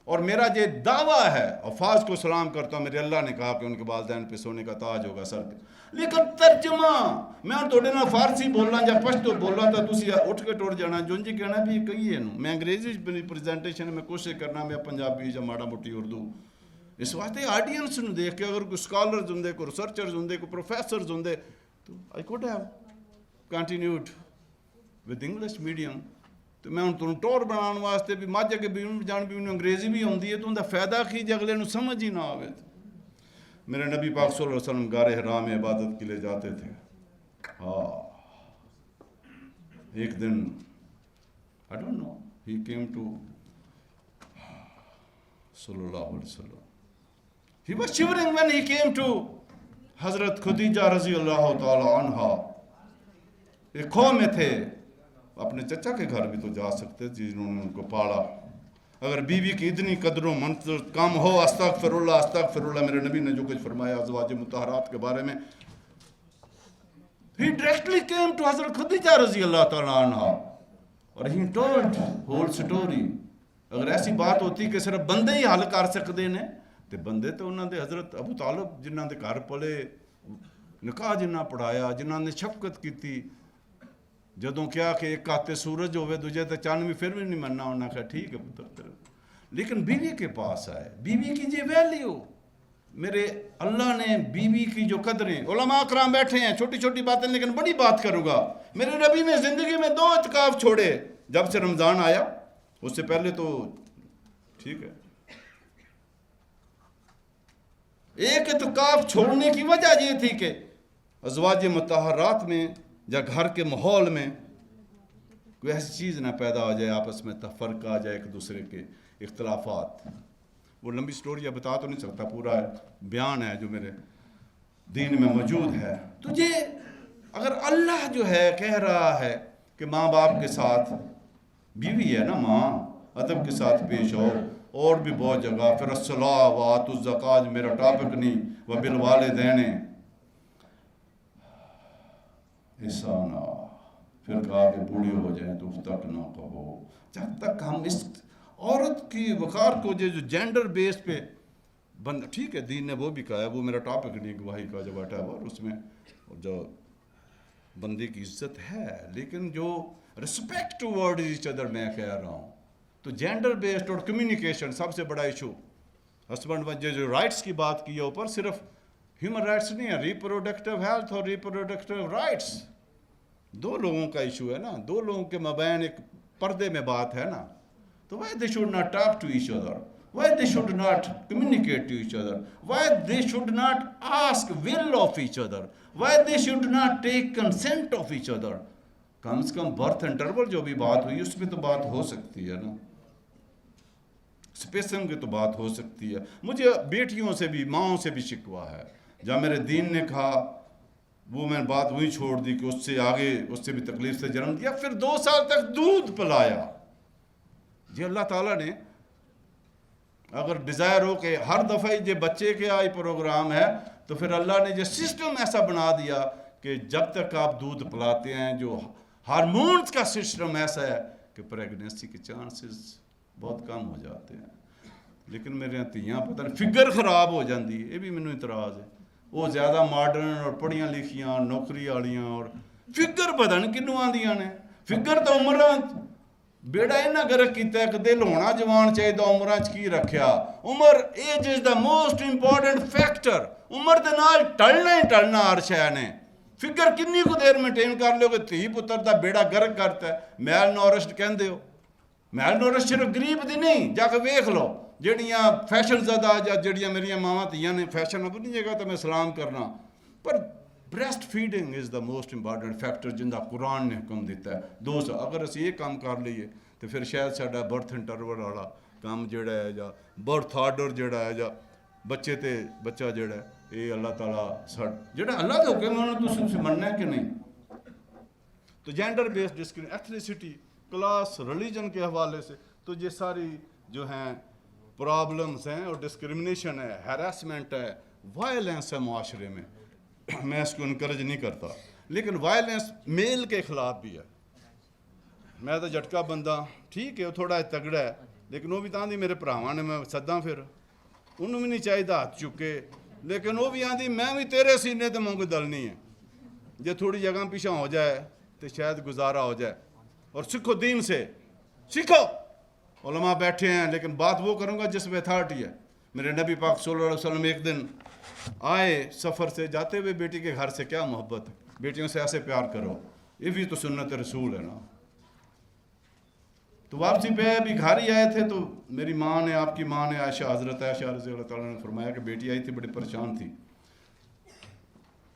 اور میرا یہ دعویٰ ہے، افاظ کو سلام کرتا ہوں، میرے اللہ نے کہا کہ ان کے والدین پہ سونے کا تاج ہوگا سر پہ، لیکن ترجمہ میں تھوڑے نہ فارسی بولنا یا پشتو بولنا تھا تسی اٹھ کے ٹوڑ جانا جو انجی کہنا بھی کہی ہے نو، میں انگریزی پریزنٹیشن میں کوشش کرنا، میں پنجابی یا ماڑا موٹی اردو، اس واسطے آڈینس نو دیکھ کے اگر کوئی سکالرز ہوں دے، کوئی ریسرچرز ہوں دے، کوئی پروفیسرز ہوں دے، تو I could have continued with English medium۔ تو میں ان ٹور بنانے واسطے بھی ماجھے کے بھی جان بھی انگریزی بھی ہوندی ہے تو ان دا فائدہ کی جے اگلے نو سمجھ ہی نہ آوے۔ میرے نبی پاک صلی اللہ علیہ وسلم غار حرا میں عبادت کے لیے جاتے تھے۔ ایک دن I don't know he came to صلی اللہ علیہ وسلم، he was shivering when he came to حضرت خدیجہ رضی اللہ تعالی عنہ۔ ایک قوم میں تھے، اپنے چچا کے گھر بھی تو جا سکتے جنہوں نے ان کو پالا۔ اگر بیوی کی اتنی قدر و منزلت کم ہو، استغفر اللہ، میرے نبی نے جو کچھ فرمایا ازواج مطہرات کے بارے میں، he directly came to حضرت خدیجہ رضی اللہ تعالیٰ عنہ اور he told whole story۔ اگر ایسی بات ہوتی کہ صرف بندے ہی حل کر سکتے ہیں تو بندے تو انہوں نے حضرت ابو طالب جنہوں نے گھر پلے، نکاح جنہاں پڑھایا، جنہوں نے شفقت کی تھی، جدوں کیا کہ ایک آتے سورج ہوئے دوجہ تے چاند بھی پھر بھی نہیں مننا، انہوں نے کہا ٹھیک ہے پتر، لیکن بیوی کے پاس آئے، بیوی کی جی ویلیو، میرے اللہ نے بیوی کی جو قدریں، علماء کرام بیٹھے ہیں، چھوٹی چھوٹی باتیں لیکن بڑی بات کروں گا۔ میرے نبی نے زندگی میں 2 اعتکاف چھوڑے، جب سے رمضان آیا، اس سے پہلے تو ٹھیک ہے۔ ایک اعتکاف چھوڑنے کی وجہ یہ تھی کہ ازواج مطہرات میں یا گھر کے ماحول میں کوئی ایسی چیز نہ پیدا ہو جائے، آپس میں تفرقہ آ جائے، ایک دوسرے کے اختلافات۔ وہ لمبی سٹوری بتا تو نہیں سکتا، پورا بیان ہے جو میرے دین میں موجود ہے۔ تجھے اگر اللہ جو ہے کہہ رہا ہے کہ ماں باپ کے ساتھ، بیوی ہے نا ماں، ادب کے ساتھ پیش ہو، اور بھی بہت جگہ، پھر الصلاۃ وآتوا الزکوٰۃ میرا ٹاپک نہیں، وبالوالدین احسانا، پھر کہا کہ بوڑھے ہو جائیں تو اس تک نہ کہو۔ جب تک ہم اس عورت کی وقار کو جو جینڈر بیس پہ بند، ٹھیک ہے دین نے وہ بھی کہا ہے، وہ میرا ٹاپک نہیں، گواہی کا جو بیٹھا ہے اور اس میں جو بندے کی عزت ہے، لیکن جو رسپیکٹ ٹوورڈ ایچ ادر میں کہہ رہا ہوں، تو جینڈر بیسڈ اور کمیونیکیشن سب سے بڑا ایشو۔ ہسبینڈ جو رائٹس کی بات کی ہے اوپر، صرف ہیومن رائٹس نہیں ہے، ریپروڈکٹیو ہیلتھ اور ریپروڈکٹیو رائٹس 2 لوگوں کا ایشو ہے نا، 2 لوگوں کے مابین ایک پردے میں بات ہے نا، تو why they should not talk to each other, why they should not communicate to each other, why they should not ask will of each other, why they should not take consent of each other۔ کم سے کم birth interval جو بھی بات ہوئی اس میں تو بات ہو سکتی ہے نا، اسپیسنگ کی تو بات ہو سکتی ہے۔ مجھے بیٹیوں سے بھی، ماؤں سے بھی شکوہ ہے، جہاں میرے دین نے کہا وہ میں نے بات وہی چھوڑ دی کہ اس سے آگے، اس سے بھی تکلیف سے جنم دیا، پھر 2 سال تک دودھ پلایا۔ جی اللہ تعالیٰ نے اگر ڈیزائر ہو کہ ہر دفعہ یہ بچے کے آئی پروگرام ہے تو تو پھر اللہ نے جو سسٹم ایسا بنا دیا کہ جب تک آپ دودھ پلاتے ہیں جو ہارمونز کا سسٹم ایسا ہے کہ پریگنینسی کے چانسز بہت کم ہو جاتے ہیں. لیکن میرے یہاں تیاں پتہ نہیں فگر خراب ہو جاتی ہے, یہ بھی مینوں اعتراض ہے. وہ زیادہ ماڈرن اور پڑھیاں لکھیاں نوکری والیاں اور فگر پتہ نہیں کنوں آندیاں نے. فگر تو عمراں بیڑا انہاں گرک کیتا ہے کہ دل ہونا جوان چاہیے عمراں چ کی رکھیا. عمر age is the most important factor. عمر دے نال ٹلنا ہی ٹلنا ہر شے نے. فگر کنی کو دیر مینٹین کر لو کہ تھی پتر دا بیڑا گرک کرتا ہے. میل نورشڈ کہندے ہو, میل نورشڈ صرف غریب دی نہیں, جا کے ویکھ لو جہڑیاں فیشن زدہ یا جہڑیاں میریاں ماواں تھیاں نے فیشن اب نہیں جگہ تو میں سلام کرنا, پر breast feeding is the most important factor جن دا قرآن نے حکم دیتا ہے. دوست اگر اسی یہ کام کر لئیے تو پھر شاید ساڈا برتھ انٹرول والا کام جڑا ہے یا برتھ آرڈر جڑا ہے یا بچے تے بچہ جڑا ہے یہ اللہ تعالیٰ جڑا اللہ کے حکم ہے انہوں نے مننا ہے کہ نہیں. تو gender based discrimination, ethnicity, class, religion کے حوالے سے تو یہ ساری جو ہیں پرابلمس ہیں اور ڈسکرمنیشن ہے, ہیراسمنٹ ہے, وائلنس ہے معاشرے میں. میں اس کو انکریج نہیں کرتا, لیکن وائلنس میل کے خلاف بھی ہے. میں تو جھٹکا بندہ ٹھیک ہے وہ تھوڑا تگڑا ہے, لیکن وہ بھی تاندی میرے بھراواں نے میں سداں پھر انہوں بھی نہیں چاہیے ہاتھ چکے, لیکن وہ بھی آندی میں بھی تیرے سینے تے مونگ دلنی ہے. جے تھوڑی جگہ پیچھے ہو جائے تو شاید گزارا ہو جائے. اور سکھو دین سے, سیکھو. علماء بیٹھے ہیں لیکن بات وہ کروں گا جس میں اتھارٹی ہے. میرے نبی پاک صلی اللہ علیہ وسلم ایک دن آئے سفر سے جاتے ہوئے بیٹی کے گھر سے, کیا محبت, بیٹیوں سے ایسے پیار کرو, یہ بھی تو سنت رسول ہے نا. تو واپسی پہ بھی گھر ہی آئے تھے تو میری ماں نے, آپ کی ماں نے, عائشہ, حضرت عائشہ رضی اللہ تعالیٰ نے فرمایا کہ بیٹی آئی تھی بڑی پریشان تھی.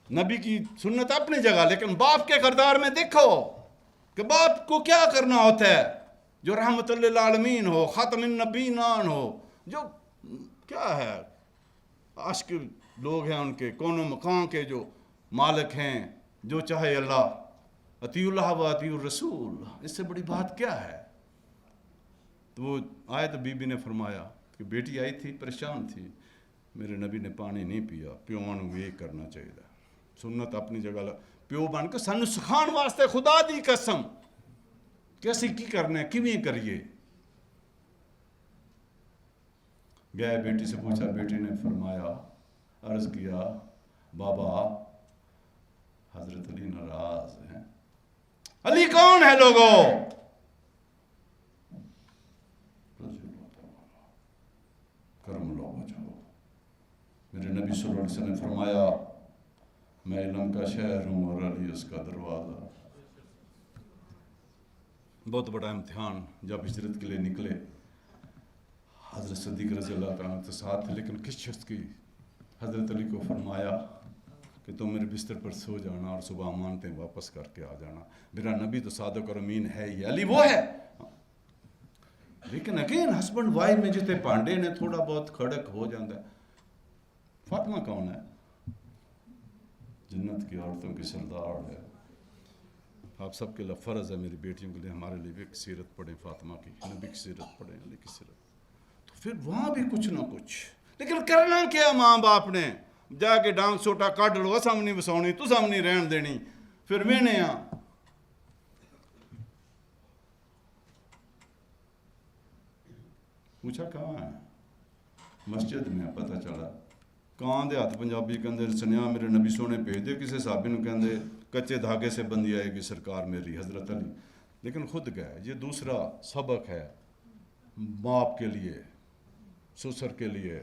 نبی کی سنت اپنی جگہ, لیکن باپ کے کردار میں دیکھو کہ باپ کو کیا کرنا ہوتا ہے, جو رحمت للعالمین ہو, خاتم النبیین ہو, جو کیا ہے عاشق لوگ ہیں ان کے کونوں مکان کے جو مالک ہیں, جو چاہے اللہ, اطیع اللہ و اطیع الرسول, اس سے بڑی بات کیا ہے. تو وہ آئے تو بی بی نے فرمایا کہ بیٹی آئی تھی پریشان تھی, میرے نبی نے پانی نہیں پیا, پیو نوں یہ کرنا چاہیے. سنت اپنی جگہ, پیو بن کے سانو سکھان واسطے خدا دی قسم کہ اسی کی کرنا ہے, کیویں کریے. گئے بیٹی سے پوچھا, بیٹی نے فرمایا, عرض کیا بابا حضرت علی ناراض ہیں. علی کون ہے لوگوں؟ کرم لو بچو. میرے نبی صلی اللہ علیہ وسلم نے فرمایا میں علم کا شہر ہوں اور علی اس کا دروازہ. بہت بڑا امتحان جب ہجرت کے لیے نکلے, حضرت صدیق رضی اللہ تعالیٰ کے ساتھ تھے, لیکن کس شخص کی, حضرت علی کو فرمایا کہ تم میرے بستر پر سو جانا اور صبح مانتے واپس کر کے آ جانا. میرا نبی تو صادق اور امین ہے ہی, علی وہ ہے. لیکن اگین ہسبینڈ وائف میں جتے پانڈے نے تھوڑا بہت کھڑک ہو جاتا ہے. فاطمہ کون ہے؟ جنت کی عورتوں کی سردار ہے. آپ سب کے لیے فرض ہے, میری بیٹیوں کے لیے, ہمارے لیے بھی ایک سیرت پڑھیں فاطمہ کی, نبی کی سیرت پڑھیں, علی کی سیرت. تو پھر وہاں بھی کچھ نہ کچھ, لیکن کرنا کیا ماں باپ نے, جا کے ڈانگ سوٹا کٹ لو, اساں نہیں وساؤنی, تساں نہیں رہن دینی. پھر وینے ہاں پوچھا کہاں ہے, مسجد میں. پتہ چلا کان دے ہاتھ پنجابی کہندے سنیا میرے نبی سونے بھیج دے, کسی صحابی نوں کہندے کچے دھاگے سے بندی آئے گی سرکار میری حضرت علی, لیکن خود گئے. یہ دوسرا سبق ہے باپ کے لیے, سسر کے لیے.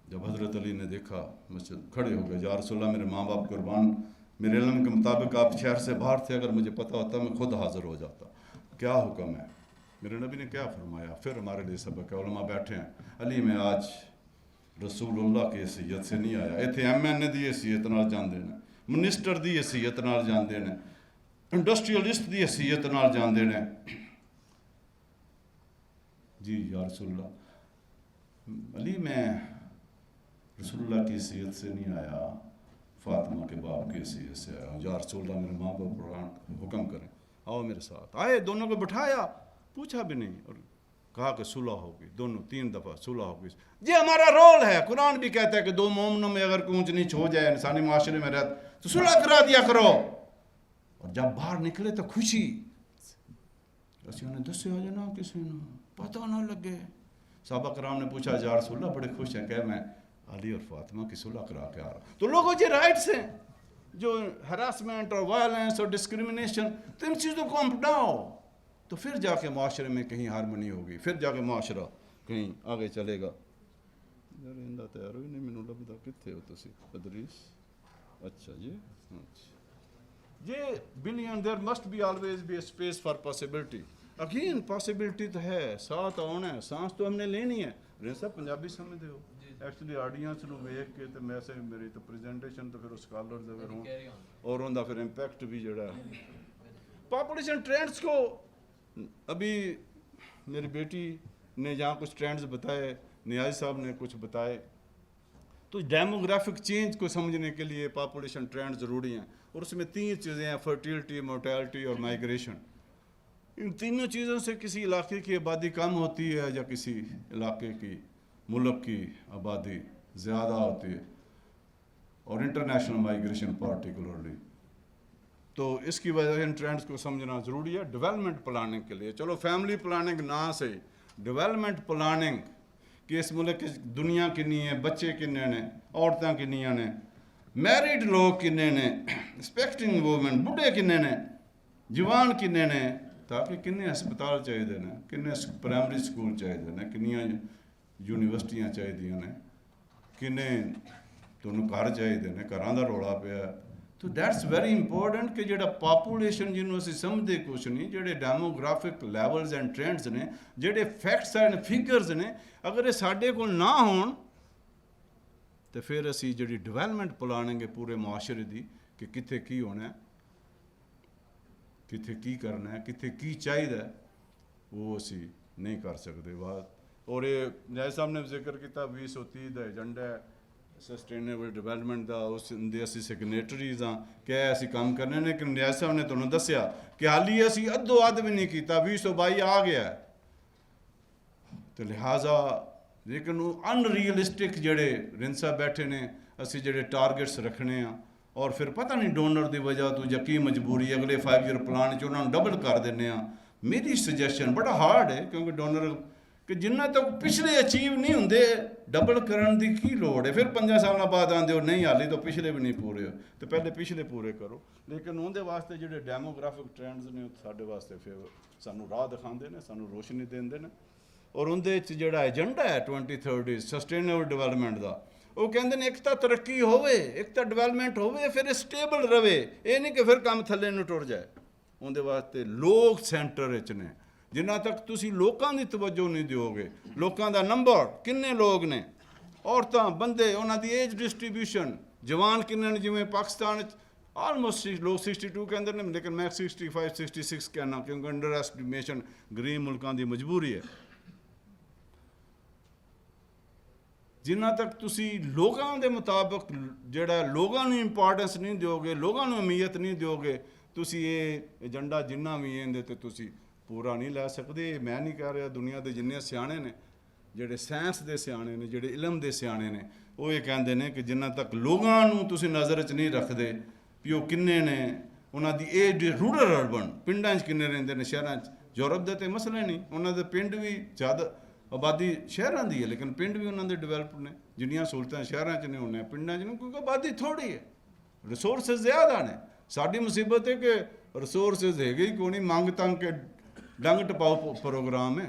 جب حضرت علی نے دیکھا مسجد, کھڑے ہو گئے, یا رسول اللہ میرے ماں باپ قربان, میرے علم کے مطابق آپ شہر سے باہر تھے, اگر مجھے پتہ ہوتا میں خود حاضر ہو جاتا, کیا حکم ہے؟ میرے نبی نے کیا فرمایا؟ پھر ہمارے لیے سبق ہے. علماء بیٹھے ہیں, علی میں آج رسول اللہ کی حیثیت سے نہیں آیا, ایتھے ایم این اے دی حیثیت نال جان دینا, منسٹر دی حیثیت نال جان دینا, انڈسٹریلسٹ دی حیثیت نال جان دینا. جی یا رسول اللہ, علی میں رسول اللہ کی حیثیت سے نہیں آیا, فاطمہ کے باپ کی حیثیت سے آیا. یا رسول اللہ میرے ماں باپ حکم کریں, آؤ میرے ساتھ. آئے, دونوں کو بٹھایا, پوچھا بھی نہیں, اور کہا کہ صلح ہوگی، دونوں 3 دفعہ صلح ہوگی. یہ ہمارا رول ہے. قرآن بھی کہتا ہے کہ 2 مومنوں میں اگر کوئی اونچ نیچ ہو جائے انسانی معاشرے میں رہتا تو صلح کرا دیا کرو. اور جب باہر نکلے تو خوشی اسی نے دسیا جنا کسی نے پتہ نہ لگے. صحابہ کرام نے پوچھا یا رسول اللہ بڑے خوش ہیں کہ میں علی اور فاطمہ کی صلح کرا کے آ رہا ہوں. تو لوگوں کے رائٹس ہیں جو ہراسمنٹ اور وائلنس اور ڈسکریمنیشن، تو ان چیزوں کو ہم ہٹاؤ تو پھر جا کے معاشرے میں کہیں ہارمنی ہوگی، پھر جا کے معاشرہ کہیں آگے چلے گا. یار اندہ تیار ہوئی نہیں مینوں لبدا کتھے ہو تسی ادریس. اچھا جی یہ believe there must be always be a space for possibility. Again possibility تو ہے، ساتھ آنا ہے، سانس تو ہم نے لینی ہے. رین صاحب پنجابی سمجھتے ہو ایکچولی آڈینس نو ویکھ کے تے میں سے میری تو پریزنٹیشن تو پھر سکالرز دے ہوں اور ان دا پھر امپیکٹ بھی جڑا ہے پاپولیشن ٹرینڈز کو. ابھی میری بیٹی نے جہاں کچھ ٹرینڈز بتائے، نیاز صاحب نے کچھ بتائے، تو ڈیموگرافک چینج کو سمجھنے کے لیے پاپولیشن ٹرینڈ ضروری ہیں. اور اس میں 3 چیزیں ہیں، فرٹیلٹی، مورٹیلٹی اور مائیگریشن. ان تینوں چیزوں سے کسی علاقے کی آبادی کم ہوتی ہے یا کسی علاقے کی ملک کی آبادی زیادہ ہوتی ہے، اور انٹرنیشنل مائیگریشن پارٹیکولرلی. تو اس کی وجہ سے ان ٹرینڈز کو سمجھنا ضروری ہے ڈیولپمنٹ پلاننگ کے لیے. چلو فیملی پلاننگ نہ سے ڈیولپمنٹ پلاننگ کہ اس ملک کی دنیا کنی ہے، بچے کنے نے، عورتیں کنیاں نے، میریڈ لوگ کنے نے، ایکسپیکٹنگ وومن بڑھے کنے نے، جوان کنے نے، تاکہ کنے ہسپتال چاہیے نے، کنے پرائمری سکول چاہیے نے، کنیاں یونیورسٹیاں چاہیے نے، کنے تنوں گھر چاہیے نے، گھراں دا رولا پیا. تو دیٹس ویری امپورٹنٹ کہ جڑا پاپولیشن جنوں اسی سمجھتے کچھ نہیں، جڑے ڈیموگرافک لیولز اینڈ ٹرینڈز نے، جڑے فیکٹس اینڈ فگرز نے، اگر یہ ساڈے کول نہ ہون تو پھر اسی جڑی ڈیولپمنٹ پلاننگ ہے پورے معاشرے دی کہ کتھے کی ہونا ہے، کتھے کی کرنا ہے، کتھے کی چاہیے، وہ اسی نہیں کر سکتے بات. اور یہ نیاز صاحب نے ذکر کیا 2030 دا ایجنڈا ہے سسٹینیبل ڈیولپمنٹ دا، اس دے اسی سگنیٹریز ہاں کہ اسی کام کرنے نے. کہ نیاز صاحب نے تمہیں دسیا کہ حالی اسی ادو اد بھی نہیں کیتا، 2022 آ گیا ہے. تو لہٰذا لیکن ان ریئلسٹک جڑے رنسا بیٹھے نے اسی جڑے ٹارگیٹس رکھنے ہیں، اور پھر پتہ نہیں ڈونر دی وجہ تو یا کی مجبوری اگلے 5 ایئر پلان چ انہوں نے ڈبل کر دینے ہیں. میری سجیشن بڑا ہارڈ ہے کیونکہ ڈونر کہ جنہ تک پچھلے اچیو نہیں ہوندے ڈبل کرن دی کی لوڑ ہے. پھر 5 سال بعد آندے ہو نہیں حالی تو پچھلے بھی نہیں پورے ہو، تو پہلے پچھلے پورے کرو. لیکن اون دے واسطے جڑے ڈیموگرافک ٹرینڈز نے ساڈے واسطے پھر سانوں راہ دکھاندے نے، سانوں روشنی دیندے نے. اور ان دے جڑا ایجنڈا ہے 2030 سسٹینیبل ڈیولپمنٹ دا، وہ کہندے نے ایک تا ترقی ہوئے، ایک تا ڈیولپمنٹ ہوئے، پھر اسٹیبل رہے. یہ نہیں کہ پھر کام تھلے نو ٹر جائے. ان دے واسطے لوگ سینٹر وچ نے. جنہ تک تسی لوکاں دی توجہ نہیں دیو گے، لوکاں دا نمبر کنے لوگ نے، عورتاں بندے انہاں دی ایج ڈسٹریبیوشن، جوان کنے نے، جویں پاکستان آلموسٹ لوگ 62 کے اندر نے، لیکن میں 65 66 کہنا کیونکہ انڈر ایسٹیمیشن غریب ملکاں دی مجبوری ہے. جنہ تک تسی لوگاں دے مطابق جڑا لوگاں نوں امپورٹنس نہیں دیو گے، لوگاں نوں اہمیت نہیں دیو گے، تسی یہ ایجنڈا جنہ بھی ہیں تے تسی پورا نہیں لے سکتے. میں نہیں کہہ رہا، دنیا دے جننے سیانے نے، جڑے سائنس دے سیانے نے، جڑے علم دے سیانے نے، وہ یہ کہندے نے کہ جنہ تک لوگاں نوں تسی نظر چ نہیں رکھدے پیو کنے نے، انہاں دی ایج رورل اربن پنڈاں چ کنے رہندے نے، شہراں چ. یورپ دے تے مسئلے نہیں، انہاں دے پنڈ بھی زیادہ آبادی شہراں دی ہے لیکن پنڈ بھی انہاں دے ڈیولپ نے. جنیاں سہولتاں شہراں چ نہیں ہونے پنڈاں چ نہیں، کیونکہ آبادی تھوڑی ہے، ریسورسز زیادہ نے. ساڈی مصیبت ہے کہ ریسورسز ہے گی کوئی نہیں، منگ تنگ کے ڈنگ ٹپاؤ پروگرام ہے.